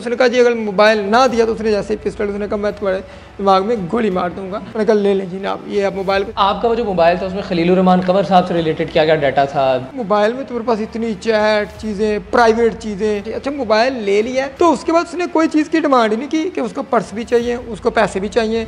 उसने कहा जी अगर मोबाइल ना दिया तो उसने जैसे ही पिस्टल, उसने कहा मैं तुम्हारे दिमाग में गोली मार दूंगा। मैंने कहा ले लें जी ना ये आप मोबाइल। आपका वो जो मोबाइल था उसमें खलीलुर रहमान कमर साहब से रिलेटेड क्या क्या डाटा था? मोबाइल में तुम्हारे पास इतनी चैट चीज़ें, प्राइवेट चीज़ें। अच्छा मोबाइल ले लिया तो उसके बाद उसने कोई चीज़ की डिमांड ही नहीं की कि उसको पर्स भी चाहिए, उसको पैसे भी चाहिए।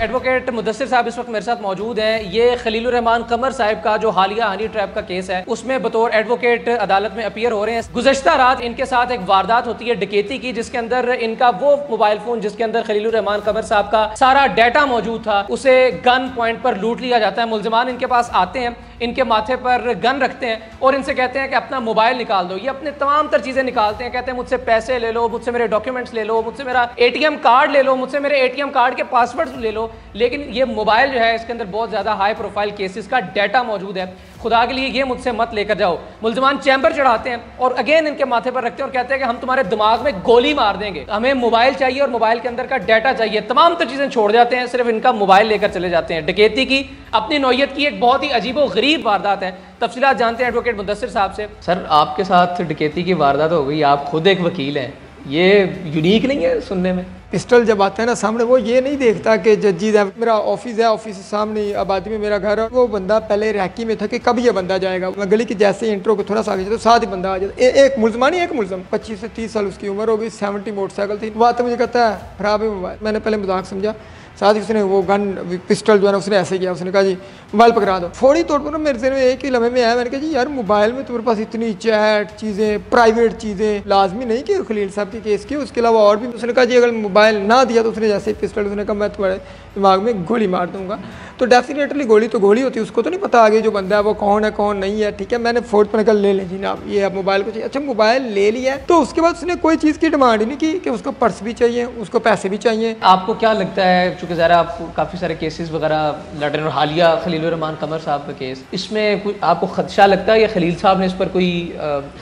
एडवोकेट मुदस्सिर साहब इस वक्त मेरे साथ मौजूद हैं। ये खलीलुर रहमान कमर साहब का जो हालिया हनी ट्रैप का केस है उसमें बतौर एडवोकेट अदालत में अपीयर हो रहे हैं। गुज़श्ता रात इनके साथ एक वारदात होती है डकैती की, जिसके अंदर इनका वो मोबाइल फोन जिसके अंदर खलीलुर रहमान कमर साहब का सारा डाटा मौजूद था उसे गन पॉइंट पर लूट लिया जाता है। मुलजमान इनके पास आते हैं, इनके माथे पर गन रखते हैं और इनसे कहते हैं कि अपना मोबाइल निकाल दो। ये अपने तमाम तर चीज़ें निकालते हैं, कहते हैं मुझसे पैसे ले लो, मुझसे मेरे डॉक्यूमेंट्स ले लो, मुझसे मेरा ATM कार्ड ले लो, मुझसे मेरे ATM कार्ड के पासवर्ड ले लो। लेकिन ये मोबाइल जो है इसके अंदर बहुत ज़्यादा हाई प्रोफाइल केसेस का डाटा मौजूद है। खुदा के लिए ये मुझसे मत लेकर जाओ। मुलजमान चैम्बर चढ़ाते हैं और अगेन इनके माथे पर रखते हैं और कहते हैं कि हम तुम्हारे दिमाग में गोली मार देंगे, हमें मोबाइल चाहिए और मोबाइल के अंदर का डाटा चाहिए। तमाम तर चीज़ें छोड़ जाते हैं, सिर्फ इनका मोबाइल लेकर चले जाते हैं। डकैती की अपनी नौयत की एक बहुत ही अजीबो गरीब वारदात है। तफसीलात जानते हैं एडवोकेट मुदस्सिर साहब से। सर आपके साथ डकैती की वारदात हो गई, आप खुद एक वकील हैं, ये यूनिक नहीं है सुनने में? पिस्टल जब आता है ना सामने, वो ये नहीं देखता कि जजीज है, मेरा ऑफिस है, ऑफिस के सामने आबादी में मेरा घर है। वो बंदा पहले रैकी में था कि कब ये बंदा जाएगा। मैं गली की जैसे इंट्रो को थोड़ा सा आगे तो साथ ही बंदा आ जाता। एक मुलजमानी एक मुलजम 25 से 30 साल उसकी उम्र हो गई, 70 मोटरसाइकिल थी। वो आते मुझे कहता है खराब है मोबाइल। मैंने पहले मजाक समझा, साथ ही उसने वो गन पिस्टल जो है ना उसने ऐसे किया, उसने कहा जी मोबाइल पकड़ा दो। फौरी तौर पर मेरे से एक ही लम्हे में आया, मैंने कहा जी यार मोबाइल में तुम्हारे पास इतनी चैट चीज़ें, प्राइवेट चीज़ें, लाजमी नहीं कि खलील साहब के केस की, उसके अलावा और भी। उसने कहा जी अगर मोबाइल ना दिया तो उसने जैसे ही पिस्टल, उसने कहा मैं तुम्हारे दिमाग में गोली मार दूंगा। तो डेफिनेटली गोली तो गोली होती है, उसको तो नहीं पता आगे जो बंदा है वो कौन है कौन नहीं है। ठीक है, मैंने फोर्थ पर निकल ले लें जी ना ये आप मोबाइल को चाहिए। अच्छा मोबाइल ले लिया तो उसके बाद उसने कोई चीज़ की डिमांड ही नहीं की कि उसको पर्स भी चाहिए, उसको पैसे भी चाहिए। आपको क्या लगता है, चूँकि ज़रा आप काफ़ी सारे केसेस वगैरह लड़ रहे हैं और हालिया खलीलुर रहमान कमर साहब का केस, इसमें कोई आपको खदशा लगता है या खलील साहब ने इस पर कोई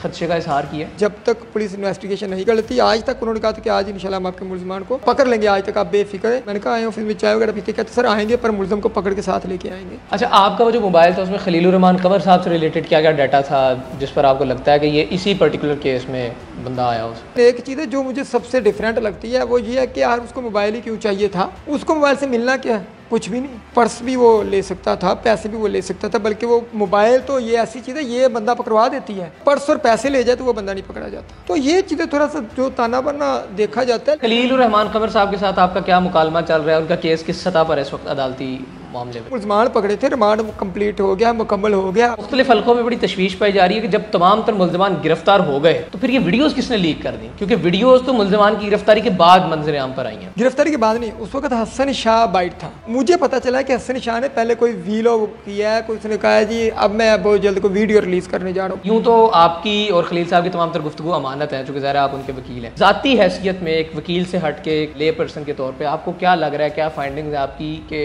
खदशे का इजहार किया? जब तक पुलिस इन्वेस्टिगेशन नहीं कर लेती, आज तक उन्होंने कहा था कि आज इंशाल्लाह हम आपके मुलजमान को पकड़ लेंगे, आज तक आप बेफिक्र है। मैंने कहा आए ऑफिस में चाय वगैरह पीते, कहते सर आएंगे पर मुलजम को पकड़ के साथ लेके आएंगे। अच्छा आपका वो जो मोबाइल था उसमें खलीलुर रहमान कमर साहब से रिलेटेड क्या क्या डाटा था जिस पर आपको लगता है कि ये इसी पर्टिकुलर केस में बंदा आया? उसमें एक चीज़ है जो मुझे सबसे डिफरेंट लगती है, वो ये है कि यार उसको मोबाइल ही क्यों चाहिए था। उसको मोबाइल से मिलना क्या है, कुछ भी नहीं। पर्स भी वो ले सकता था, पैसे भी वो ले सकता था, बल्कि वो मोबाइल तो ये ऐसी चीज़ है ये बंदा पकड़वा देती है। पर्स और पैसे ले जाए तो वो बंदा नहीं पकड़ा जाता। तो ये चीज़ें थोड़ा सा जो ताना बाना देखा जाता है। खलीलुर रहमान कमर साहब के साथ आपका क्या मुकालमा चल रहा है? उनका केस किस सतह पर है इस वक्त अदालती मामले में? मुलजमान पकड़े थे, रिमांड कंप्लीट हो गया, मुकम्मल हो गया। मुख्तलिफ हल्कों में बड़ी तशवीश पाई जा रही है कि जब तमाम तर मुलजमान गिरफ्तार हो गए तो फिर ये वीडियोस किसने लीक कर दी? क्योंकि वीडियोस तो मुलजमान की गिरफ्तारी के बाद मंजर आम पर आई हैं। गिरफ्तारी के बाद नहीं, उस वक्त हसन शाह बाइट था। मुझे पता चला कि हसन शाह ने पहले कोई वीलॉग किया है, कोई उसने कहा है जी अब मैं बहुत जल्द कोई वीडियो रिलीज करने जा रहा हूँ। यूँ तो आपकी और खलील साहब की तमाम तर गुफ्तगू अमानत है, चूँकि ज़ाहिर आप उनके वकील हैं। ज़ाती हैसियत में एक वकील से हट के एक ले पर्सन के तौर पर आपको क्या लग रहा है, क्या फाइंडिंग्स है आपकी कि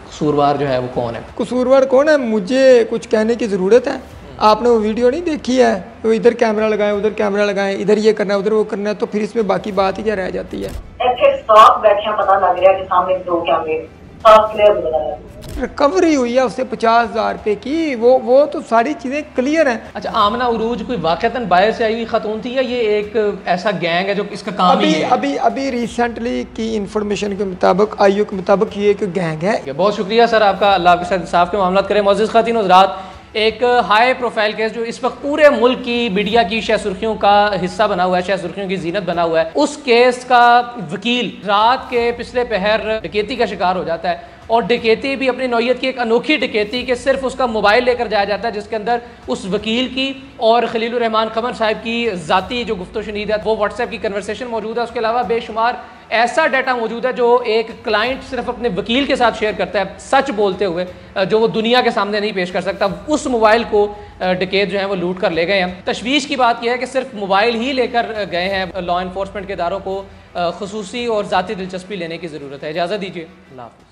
कसूरवार जो है वो कौन है? कसूरवार कौन है मुझे कुछ कहने की ज़रूरत है? आपने वो वीडियो नहीं देखी है, तो इधर कैमरा लगाएं, उधर कैमरा लगाएं, इधर ये करना है, उधर वो करना है, तो फिर इसमें बाकी बात ही क्या रह जाती है? पता लग रहा है कि सामने दो कैमरे रिकवरी हुई है उससे 50,000 रुपए की, वो तो सारी चीज़ें क्लियर हैं। अच्छा आमना उरूज कोई वाक़तन बाहर से आई हुई खातून थी या ये एक ऐसा गैंग है जो इसका काम ही है? अभी रिसेंटली की इंफॉर्मेशन के मुताबिक, आईओ के मुताबिक ये एक गैंग है। बहुत शुक्रिया सर आपका, अल्लाह आपके साथ इंसाफ के मामला करें। मुअज़्ज़िज़ ख़वातीन हज़रात, एक हाई प्रोफाइल केस जो इस वक्त पूरे मुल्क की मीडिया की शह सुर्खियों का हिस्सा बना हुआ है, शह सुर्खियों की जीनत बना हुआ है, उस केस का वकील रात के पिछले पहर डकैती का शिकार हो जाता है। और डकैती भी अपनी नौयत की एक अनोखी डकैती कि सिर्फ उसका मोबाइल लेकर जाया जाता है, जिसके अंदर उस वकील की और खलीलुर रहमान कमर साहब की ज़ाती जो गुफ्तो शनीद है वो व्हाट्सएप की कन्वर्सेशन मौजूद है। उसके अलावा बेशुमार ऐसा डाटा मौजूद है जो एक क्लाइंट सिर्फ अपने वकील के साथ शेयर करता है, सच बोलते हुए, जो वो दुनिया के सामने नहीं पेश कर सकता। उस मोबाइल को डकैत जो है वो लूट कर ले गए हैं। तशवीश की बात यह है कि सिर्फ मोबाइल ही लेकर गए हैं। लॉ इन्फोर्समेंट के इदारों को खुसूसी और ज़ाती दिलचस्पी लेने की ज़रूरत है। इजाज़त दीजिए, अल्लाह हाफ़िज़।